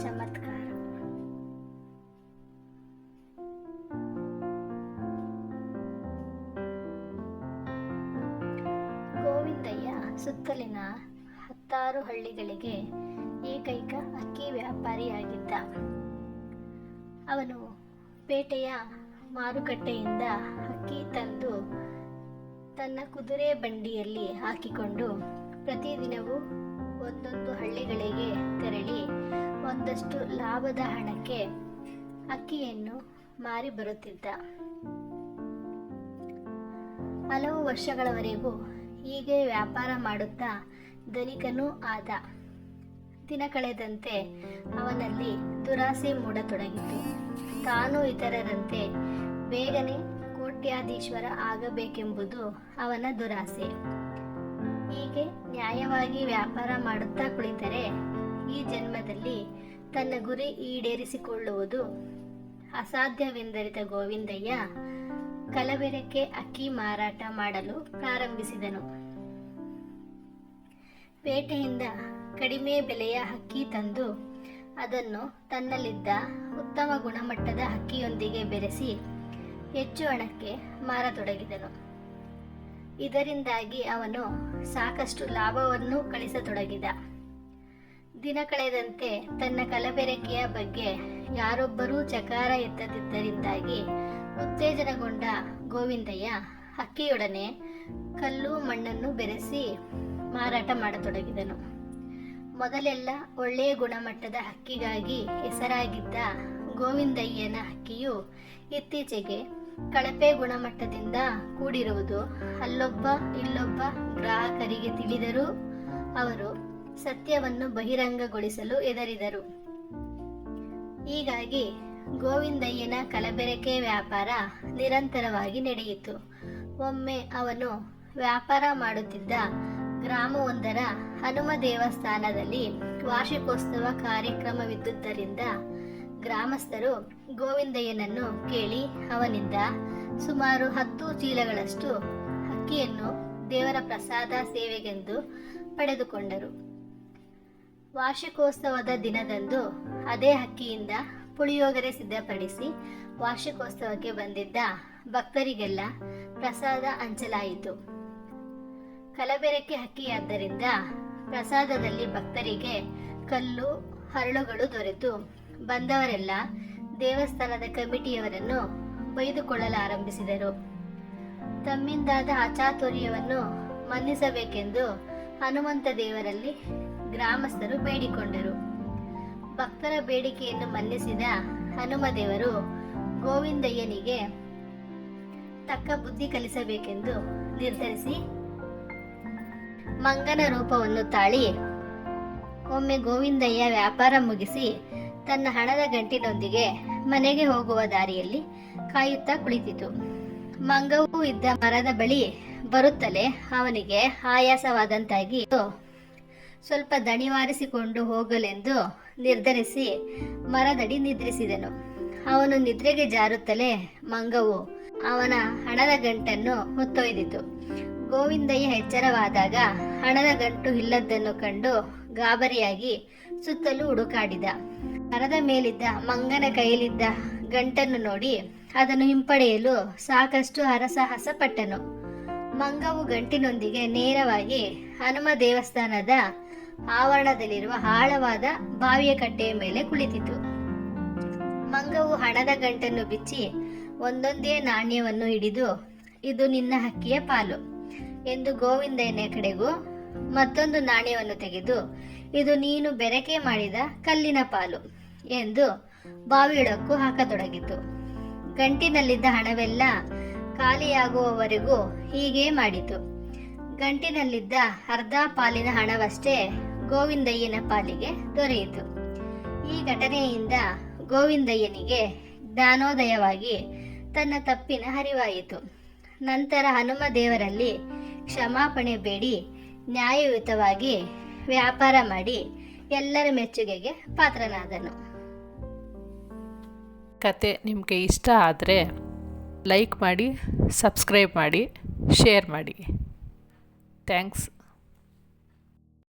ಚಮತ್ಕಾರ. ಗೋವಿಂದಯ್ಯ ಸುತ್ತಲಿನ 10 ಹಳ್ಳಿಗಳಿಗೆ ಏಕೈಕ ಅಕ್ಕಿ ವ್ಯಾಪಾರಿಯಾಗಿದ್ದ. ಅವನು ಪೇಟೆಯ ಮಾರುಕಟ್ಟೆಯಿಂದ ಅಕ್ಕಿ ತಂದು ತನ್ನ ಕುದುರೆ ಬಂಡಿಯಲ್ಲಿ ಹಾಕಿಕೊಂಡು ಪ್ರತಿದಿನವೂ ಒಂದೊಂದು ಹಳ್ಳಿಗಳಿಗೆ ತೆರಳಿ ಒಂದಷ್ಟು ಲಾಭದ ಹಣಕ್ಕೆ ಅಕ್ಕಿಯನ್ನು ಮಾರಿ ಬರುತ್ತಿದ್ದ. ಹಲವು ವರ್ಷಗಳವರೆಗೂ ಹೀಗೆ ವ್ಯಾಪಾರ ಮಾಡುತ್ತಾ ಧನಿಕನೂ ಆದ. ದಿನ ಕಳೆದಂತೆ ಅವನಲ್ಲಿ ದುರಾಸೆ ಮೂಡತೊಡಗಿತು. ತಾನು ಇತರರಂತೆ ಬೇಗನೆ ಕೋಟ್ಯಾಧೀಶ್ವರ ಆಗಬೇಕೆಂಬುದು ಅವನ ದುರಾಸೆ. ಹೀಗೆ ನ್ಯಾಯವಾಗಿ ವ್ಯಾಪಾರ ಮಾಡುತ್ತಾ ಕುಳಿತರೆ ಈ ಜನ್ಮದಲ್ಲಿ ತನ್ನ ಗುರಿ ಈಡೇರಿಸಿಕೊಳ್ಳುವುದು ಅಸಾಧ್ಯವೆಂದರಿತ ಗೋವಿಂದಯ್ಯ ಕಲಬೆರಕೆ ಅಕ್ಕಿ ಮಾರಾಟ ಮಾಡಲು ಪ್ರಾರಂಭಿಸಿದನು. ಪೇಟೆಯಿಂದ ಕಡಿಮೆ ಬೆಲೆಯ ಅಕ್ಕಿ ತಂದು ಅದನ್ನು ತನ್ನಲ್ಲಿದ್ದ ಉತ್ತಮ ಗುಣಮಟ್ಟದ ಅಕ್ಕಿಯೊಂದಿಗೆ ಬೆರೆಸಿ ಹೆಚ್ಚು ಹಣಕ್ಕೆ ಮಾರತೊಡಗಿದನು. ಇದರಿಂದಾಗಿ ಅವನು ಸಾಕಷ್ಟು ಲಾಭವನ್ನು ಗಳಿಸತೊಡಗಿದ. ದಿನ ಕಳೆದಂತೆ ತನ್ನ ಕಲಬೆರಕೆಯ ಬಗ್ಗೆ ಯಾರೊಬ್ಬರೂ ಚಕಾರ ಎತ್ತದಿದ್ದರಿಂದಾಗಿ ಉತ್ತೇಜನಗೊಂಡ ಗೋವಿಂದಯ್ಯ ಅಕ್ಕಿಯೊಡನೆ ಕಲ್ಲು ಮಣ್ಣನ್ನು ಬೆರೆಸಿ ಮಾರಾಟ ಮಾಡತೊಡಗಿದನು. ಮೊದಲೆಲ್ಲ ಒಳ್ಳೆಯ ಗುಣಮಟ್ಟದ ಅಕ್ಕಿಗಾಗಿ ಹೆಸರಾಗಿದ್ದ ಗೋವಿಂದಯ್ಯನ ಅಕ್ಕಿಯು ಇತ್ತೀಚೆಗೆ ಕಳಪೆ ಗುಣಮಟ್ಟದಿಂದ ಕೂಡಿರುವುದು ಅಲ್ಲೊಬ್ಬ ಇಲ್ಲೊಬ್ಬ ಗ್ರಾಹಕರಿಗೆ ತಿಳಿದರೂ ಅವರು ಸತ್ಯವನ್ನು ಬಹಿರಂಗಗೊಳಿಸಲು ಹೆದರಿದರು. ಹೀಗಾಗಿ ಗೋವಿಂದಯ್ಯನ ಕಲಬೆರಕೆ ವ್ಯಾಪಾರ ನಿರಂತರವಾಗಿ ನಡೆಯಿತು. ಒಮ್ಮೆ ಅವನು ವ್ಯಾಪಾರ ಮಾಡುತ್ತಿದ್ದ ಗ್ರಾಮವೊಂದರ ಹನುಮ ದೇವಸ್ಥಾನದಲ್ಲಿ ವಾರ್ಷಿಕೋತ್ಸವ ಕಾರ್ಯಕ್ರಮವಿದ್ದುದರಿಂದ ಗ್ರಾಮಸ್ಥರು ಗೋವಿಂದಯ್ಯನನ್ನು ಕೇಳಿ ಅವನಿಂದ ಸುಮಾರು 10 ಚೀಲಗಳಷ್ಟು ಅಕ್ಕಿಯನ್ನು ದೇವರ ಪ್ರಸಾದ ಸೇವೆಗೆಂದು ಪಡೆದುಕೊಂಡರು. ವಾರ್ಷಿಕೋತ್ಸವದ ದಿನದಂದು ಅದೇ ಅಕ್ಕಿಯಿಂದ ಪುಳಿಯೋಗರೆ ಸಿದ್ಧಪಡಿಸಿ ವಾರ್ಷಿಕೋತ್ಸವಕ್ಕೆ ಬಂದಿದ್ದ ಭಕ್ತರಿಗೆಲ್ಲ ಪ್ರಸಾದ ಹಂಚಲಾಯಿತು. ಕಲಬೆರಕೆ ಅಕ್ಕಿಯಾದ್ದರಿಂದ ಪ್ರಸಾದದಲ್ಲಿ ಭಕ್ತರಿಗೆ ಕಲ್ಲು ಹರಳುಗಳು ದೊರೆತು ಬಂದವರೆಲ್ಲ ದೇವಸ್ಥಾನದ ಕಮಿಟಿಯವರನ್ನು ಬೈದುಕೊಳ್ಳಲಾರಂಭಿಸಿದರು. ತಮ್ಮಿಂದಾದ ಅಚಾತುರ್ಯವನ್ನು ಮನ್ನಿಸಬೇಕೆಂದು ಹನುಮಂತ ದೇವರಲ್ಲಿ ಗ್ರಾಮಸ್ಥರು ಬೇಡಿಕೊಂಡರು. ಭಕ್ತರ ಬೇಡಿಕೆಯನ್ನು ಮನ್ನಿಸಿದ ಹನುಮದೇವರು ಗೋವಿಂದಯ್ಯನಿಗೆ ತಕ್ಕ ಬುದ್ಧಿ ಕಲಿಸಬೇಕೆಂದು ನಿರ್ಧರಿಸಿ ಮಂಗನ ರೂಪವನ್ನು ತಾಳಿ ಒಮ್ಮೆ ಗೋವಿಂದಯ್ಯ ವ್ಯಾಪಾರ ಮುಗಿಸಿ ತನ್ನ ಹಣದ ಗಂಟಿನೊಂದಿಗೆ ಮನೆಗೆ ಹೋಗುವ ದಾರಿಯಲ್ಲಿ ಕಾಯುತ್ತಾ ಕುಳಿತಿತು. ಮಂಗವೂ ಇದ್ದ ಮರದ ಬಳಿ ಬರುತ್ತಲೇ ಅವನಿಗೆ ಆಯಾಸವಾದಂತಾಗಿ ಸ್ವಲ್ಪ ದಣಿವಾರಿಸಿಕೊಂಡು ಹೋಗಲೆಂದು ನಿರ್ಧರಿಸಿ ಮರದಡಿ ನಿದ್ರಿಸಿದನು. ಅವನು ನಿದ್ರೆಗೆ ಜಾರುತ್ತಲೇ ಮಂಗವು ಅವನ ಹಣದ ಗಂಟನ್ನು ಹೊತ್ತೊಯ್ದಿತು. ಗೋವಿಂದಯ್ಯ ಎಚ್ಚರವಾದಾಗ ಹಣದ ಗಂಟು ಇಲ್ಲದ್ದನ್ನು ಕಂಡು ಗಾಬರಿಯಾಗಿ ಸುತ್ತಲೂ ಹುಡುಕಾಡಿದ. ಮರದ ಮೇಲಿದ್ದ ಮಂಗನ ಕೈಯಲ್ಲಿದ್ದ ಗಂಟನ್ನು ನೋಡಿ ಅದನ್ನು ಹಿಂಪಡೆಯಲು ಸಾಕಷ್ಟು ಹರಸಾಹಸ ಪಟ್ಟನು. ಮಂಗವು ಗಂಟಿನೊಂದಿಗೆ ನೇರವಾಗಿ ಹನುಮ ದೇವಸ್ಥಾನದ ಆವರಣದಲ್ಲಿರುವ ಆಳವಾದ ಬಾವಿಯ ಕಟ್ಟೆಯ ಮೇಲೆ ಕುಳಿತಿತು. ಮಂಗವು ಹಣದ ಗಂಟನ್ನು ಬಿಚ್ಚಿ ಒಂದೊಂದೇ ನಾಣ್ಯವನ್ನು ಹಿಡಿದು ಇದು ನಿನ್ನ ಅಕ್ಕಿಯ ಪಾಲು ಎಂದು ಗೋವಿಂದಯ್ಯನ ಕಡೆಗೂ ಮತ್ತೊಂದು ನಾಣ್ಯವನ್ನು ತೆಗೆದು ಇದು ನೀನು ಬೆರಕೆ ಮಾಡಿದ ಕಲ್ಲಿನ ಪಾಲು ಎಂದು ಬಾವಿಯೊಳಕ್ಕೂ ಹಾಕತೊಡಗಿತು. ಗಂಟಿನಲ್ಲಿದ್ದ ಹಣವೆಲ್ಲ ಖಾಲಿಯಾಗುವವರೆಗೂ ಹೀಗೆ ಮಾಡಿತು. ಗಂಟಿನಲ್ಲಿದ್ದ ಅರ್ಧ ಪಾಲಿನ ಹಣವಷ್ಟೇ ಗೋವಿಂದಯ್ಯನ ಪಾಲಿಗೆ ದೊರೆಯಿತು. ಈ ಘಟನೆಯಿಂದ ಗೋವಿಂದಯ್ಯನಿಗೆ ಜ್ಞಾನೋದಯವಾಗಿ ತನ್ನ ತಪ್ಪಿನ ಅರಿವಾಯಿತು. ನಂತರ ಹನುಮ ದೇವರಲ್ಲಿ ಕ್ಷಮಾಪಣೆ ಬೇಡಿ ನ್ಯಾಯಯುತವಾಗಿ ವ್ಯಾಪಾರ ಮಾಡಿ ಎಲ್ಲರ ಮೆಚ್ಚುಗೆಗೆ ಪಾತ್ರನಾದನು. ಕತೆ ನಿಮಗೆ ಇಷ್ಟ ಆದರೆ ಲೈಕ್ ಮಾಡಿ, ಸಬ್ಸ್ಕ್ರೈಬ್ ಮಾಡಿ, ಶೇರ್ ಮಾಡಿ. ಥ್ಯಾಂಕ್ಸ್.